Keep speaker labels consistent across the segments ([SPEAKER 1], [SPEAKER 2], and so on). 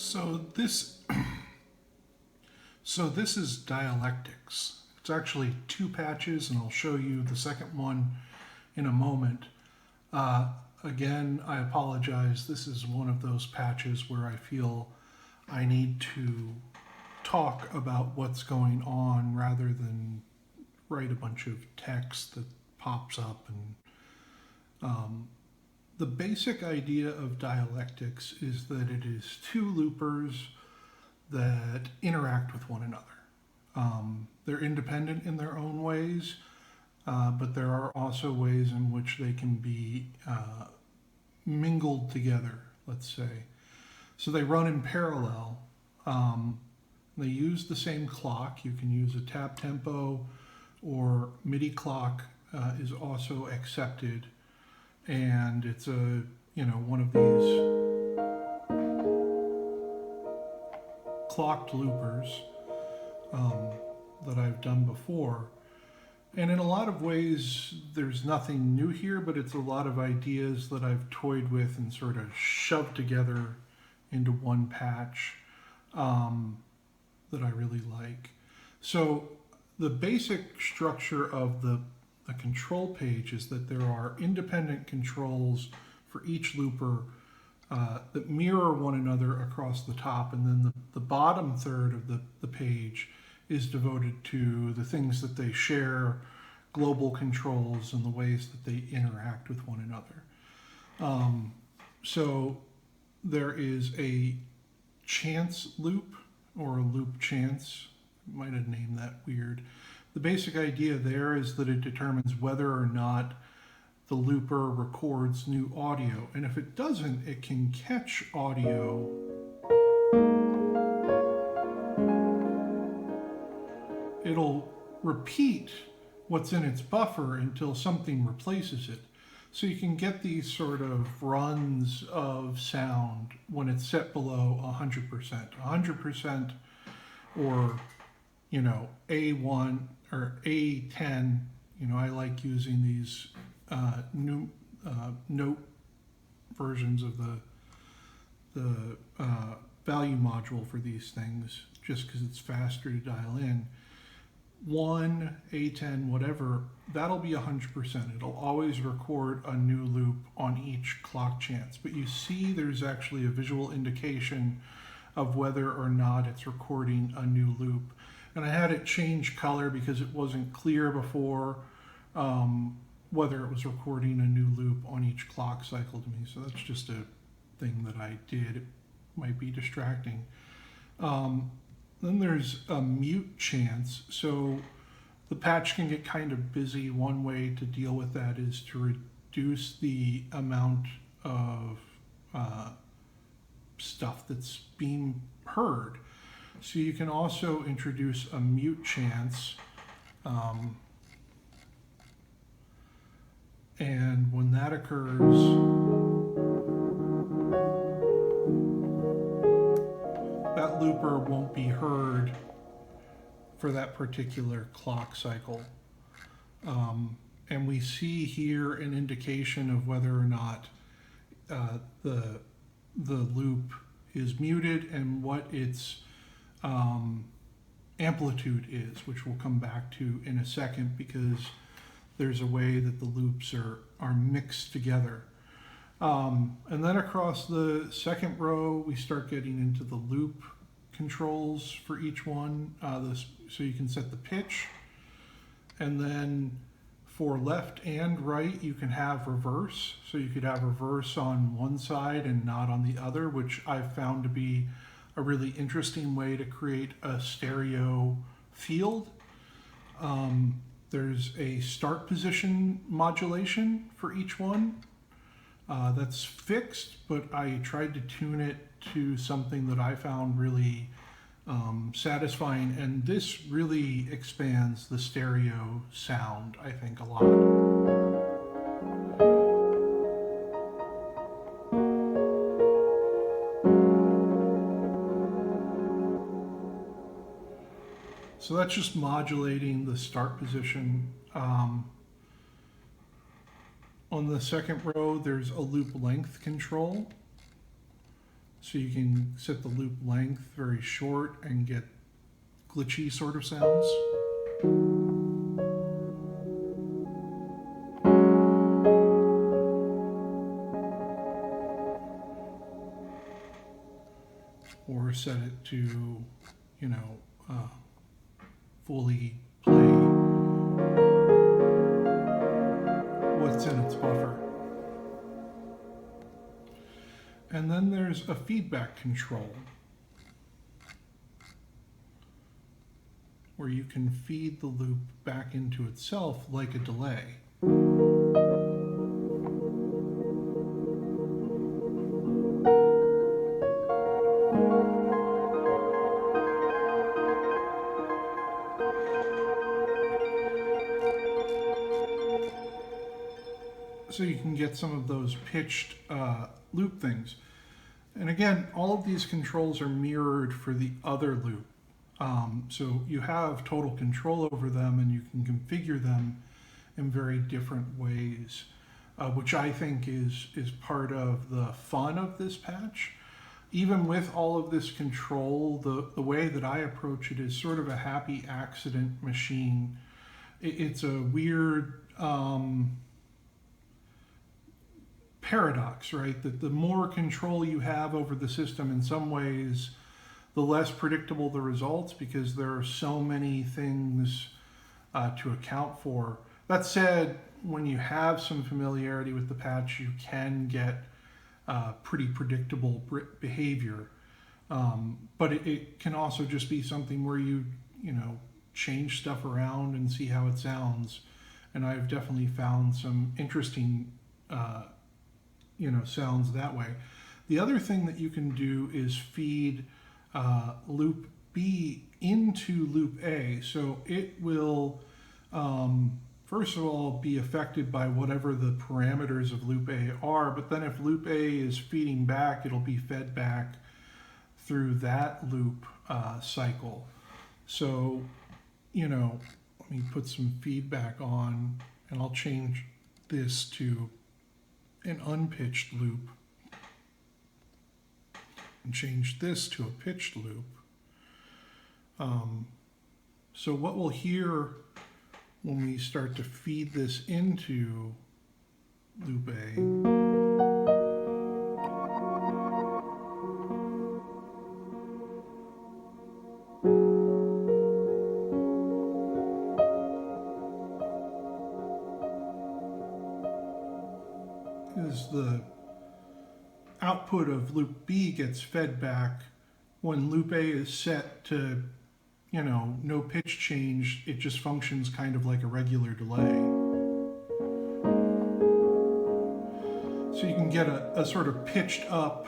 [SPEAKER 1] So this, so this is Dialectics. It's actually two patches, and I'll show you the second one in a moment. Again, I apologize. This is one of those patches where I feel I need to talk about what's going on rather than write a bunch of text that pops up. And the basic idea of dialectics is that it is two loopers that interact with one another. They're independent in their own ways, but there are also ways in which they can be mingled together, let's say. So they run in parallel. They use the same clock. You can use a tap tempo or MIDI clock is also accepted. And it's a, one of these clocked loopers that I've done before. And in a lot of ways, there's nothing new here, but it's a lot of ideas that I've toyed with and sort of shoved together into one patch that I really like. So the basic structure of the control page is that there are independent controls for each looper that mirror one another across the top, and then the bottom third of the page is devoted to the things that they share, global controls, and the ways that they interact with one another. So there is a chance loop, or a loop chance, might have named that weird. The basic idea there is that it determines whether or not the looper records new audio. And if it doesn't, it can catch audio it'll repeat what's in its buffer until something replaces it. So you can get these sort of runs of sound when it's set below 100%. 100% or, A1 or A10, I like using these new note versions of the value module for these things, just because it's faster to dial in. 1, A10, whatever, that'll be 100%. It'll always record a new loop on each clock chance. But you see there's actually a visual indication of whether or not it's recording a new loop. And I had it change color because it wasn't clear before whether it was recording a new loop on each clock cycle to me. So that's just a thing that I did. It might be distracting. Then there's a mute chance. So the patch can get kind of busy. One way to deal with that is to reduce the amount of stuff that's being heard. So you can also introduce a mute chance. And when that occurs, that looper won't be heard for that particular clock cycle. And we see here an indication of whether or not the loop is muted and what its amplitude is, which we'll come back to in a second, because there's a way that the loops are mixed together. And then across the second row, we start getting into the loop controls for each one. So you can set the pitch. And then for left and right, you can have reverse. So you could have reverse on one side and not on the other, which I've found to be a really interesting way to create a stereo field. There's a start position modulation for each one. That's fixed, but I tried to tune it to something that I found really satisfying, and this really expands the stereo sound, I think, a lot. So that's just modulating the start position. On the second row, there's a loop length control. So you can set the loop length very short and get glitchy sort of sounds. Or set it to, you know, fully play what's in its buffer. And then there's a feedback control where you can feed the loop back into itself like a delay. So you can get some of those pitched loop things. And again, all of these controls are mirrored for the other loop. So you have total control over them and you can configure them in very different ways, which I think is part of the fun of this patch. Even with all of this control, the way that I approach it is sort of a happy accident machine. It's a weird paradox, right? That the more control you have over the system, in some ways, the less predictable the results, because there are so many things to account for. That said, when you have some familiarity with the patch, you can get pretty predictable behavior. But it can also just be something where you change stuff around and see how it sounds. And I've definitely found some interesting sounds that way. The other thing that you can do is feed loop B into loop A. So it will, first of all, be affected by whatever the parameters of loop A are, but then if loop A is feeding back, it'll be fed back through that loop cycle. So, let me put some feedback on, and I'll change this to an unpitched loop and change this to a pitched loop. So what we'll hear when we start to feed this into loop A is the output of loop B gets fed back when loop A is set to, no pitch change. It just functions kind of like a regular delay. So you can get a sort of pitched up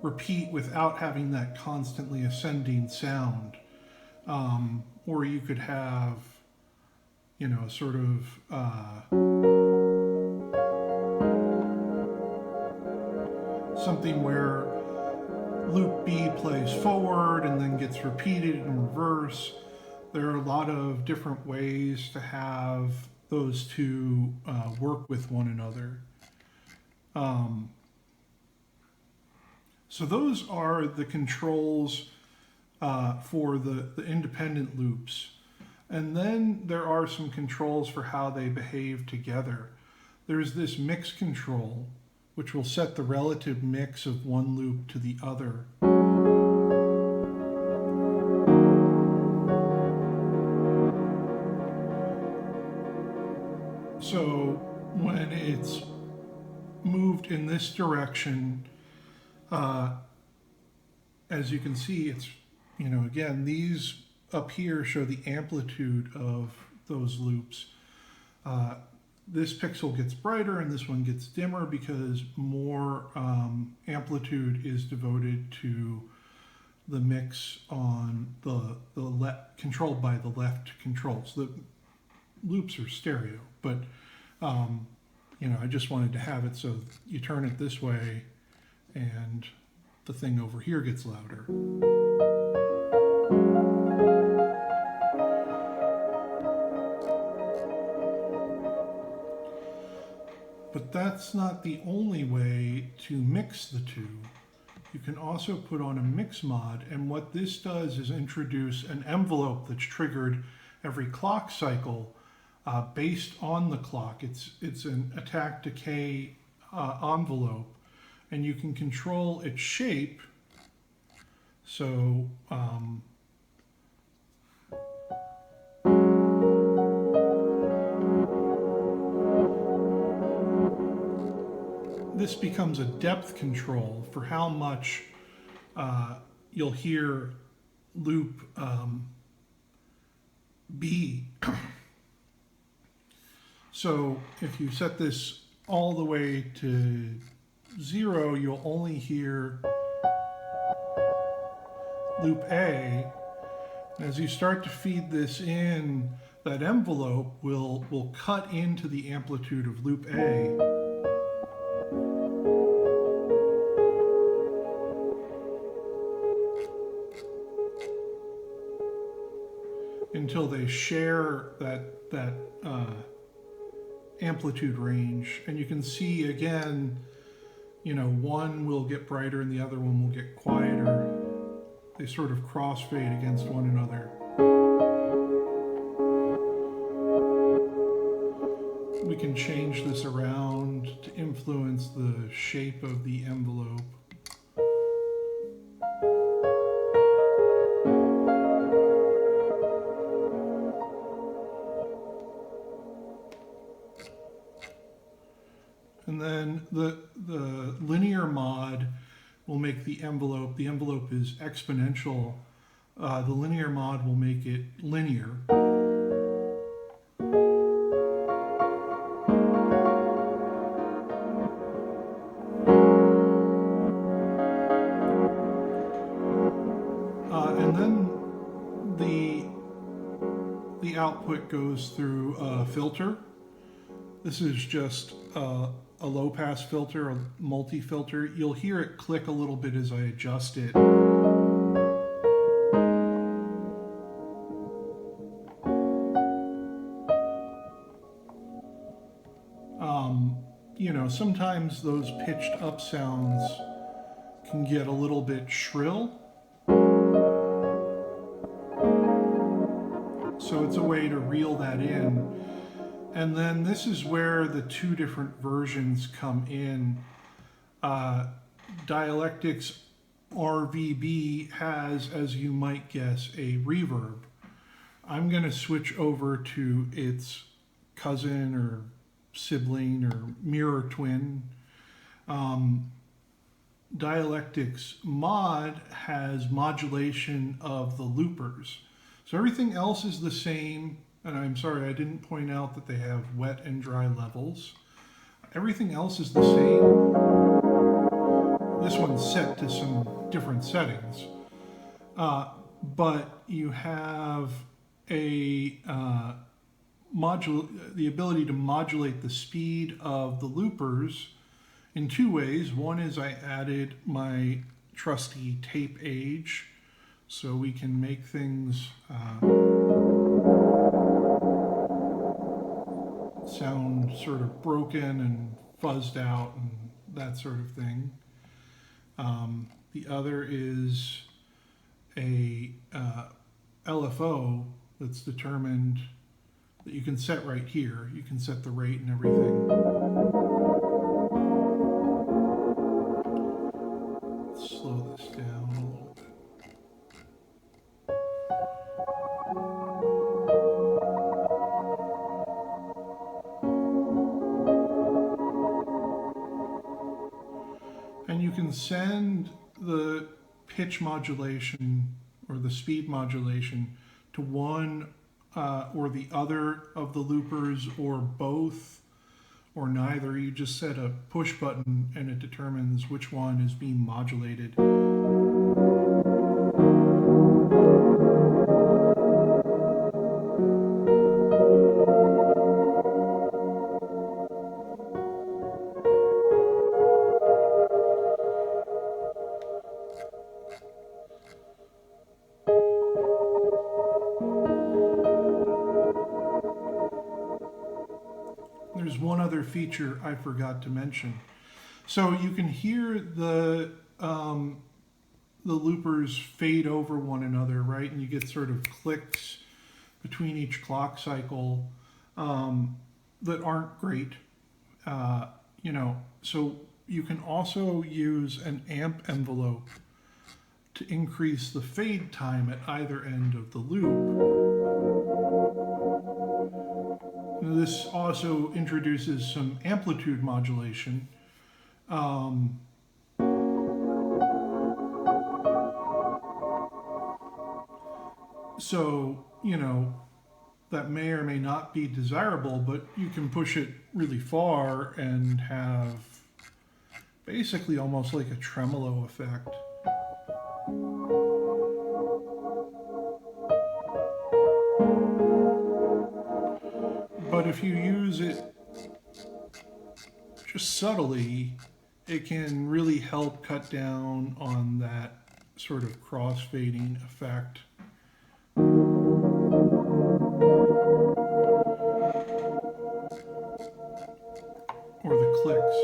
[SPEAKER 1] repeat without having that constantly ascending sound. Or you could have, a sort of something where loop B plays forward and then gets repeated in reverse. There are a lot of different ways to have those two work with one another. So those are the controls for the independent loops. And then there are some controls for how they behave together. There's this mix control, which will set the relative mix of one loop to the other. So when it's moved in this direction, as you can see, it's, again, these up here show the amplitude of those loops. This pixel gets brighter and this one gets dimmer because more amplitude is devoted to the mix on the controlled by the left controls. The loops are stereo, but I just wanted to have it so you turn it this way and the thing over here gets louder. But that's not the only way to mix the two. you can also put on a mix mod, and what this does is introduce an envelope that's triggered every clock cycle based on the clock. It's an attack decay envelope, and you can control its shape. So this becomes a depth control for how much you'll hear loop B. So if you set this all the way to 0, you'll only hear loop A. And as you start to feed this in, that envelope will cut into the amplitude of loop A. Until they share that amplitude range. And you can see again, you know, one will get brighter and the other one will get quieter. They sort of crossfade against one another. We can change this around to influence the shape of the envelope. And then the linear mod will make the envelope is exponential. The linear mod will make it linear. And then the output goes through a filter. This is just a low-pass filter, a multi-filter. You'll hear it click a little bit as I adjust it. You know, sometimes those pitched up sounds can get a little bit shrill. So it's a way to reel that in. And then this is where the two different versions come in. Dialectics RVB has, as you might guess, a reverb. I'm going to switch over to its cousin or sibling or mirror twin. Dialectics mod has modulation of the loopers. So everything else is the same. And I'm sorry, I didn't point out that they have wet and dry levels. Everything else is the same. This one's set to some different settings. But you have the ability to modulate the speed of the loopers in two ways. One is I added my trusty tape age, so we can make things sound sort of broken and fuzzed out and that sort of thing. The other is a LFO that's determined that you can set right here. You can set the rate and everything. Let's slow this down a little bit. And you can send the pitch modulation or the speed modulation to one or the other of the loopers, or both, or neither. You just set a push button and it determines which one is being modulated. There's one other feature I forgot to mention. So you can hear the the loopers fade over one another, right? And you get sort of clicks between each clock cycle that aren't great. So you can also use an amp envelope to increase the fade time at either end of the loop. This also introduces some amplitude modulation. So, that may or may not be desirable, but you can push it really far and have basically almost like a tremolo effect. But if you use it just subtly, it can really help cut down on that sort of crossfading effect. Or the clicks.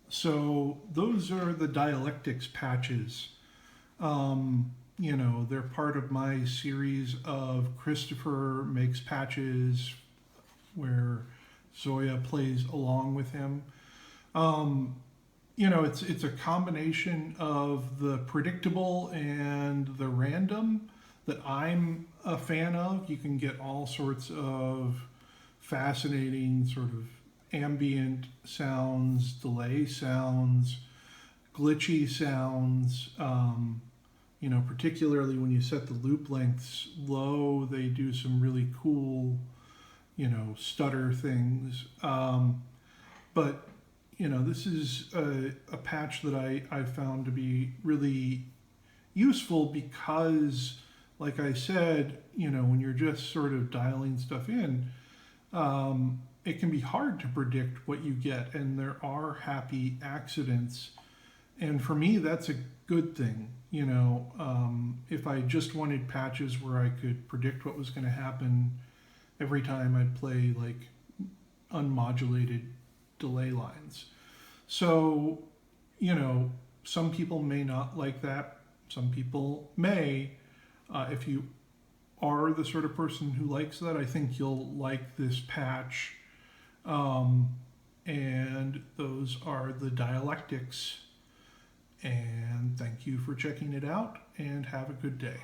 [SPEAKER 1] So those are the Dialectics patches. They're part of my series of Christopher makes patches where ZOIA plays along with him. It's a combination of the predictable and the random that I'm a fan of. You can get all sorts of fascinating sort of ambient sounds, delay sounds, glitchy sounds. Particularly when you set the loop lengths low, they do some really cool, stutter things. But this is a patch that I found to be really useful because, like I said, when you're just sort of dialing stuff in, it can be hard to predict what you get, and there are happy accidents. And for me, that's a good thing. If I just wanted patches where I could predict what was going to happen every time I'd play like unmodulated delay lines. So, some people may not like that. Some people may. If you are the sort of person who likes that, I think you'll like this patch. And those are the Dialectics. And thank you for checking it out, and have a good day.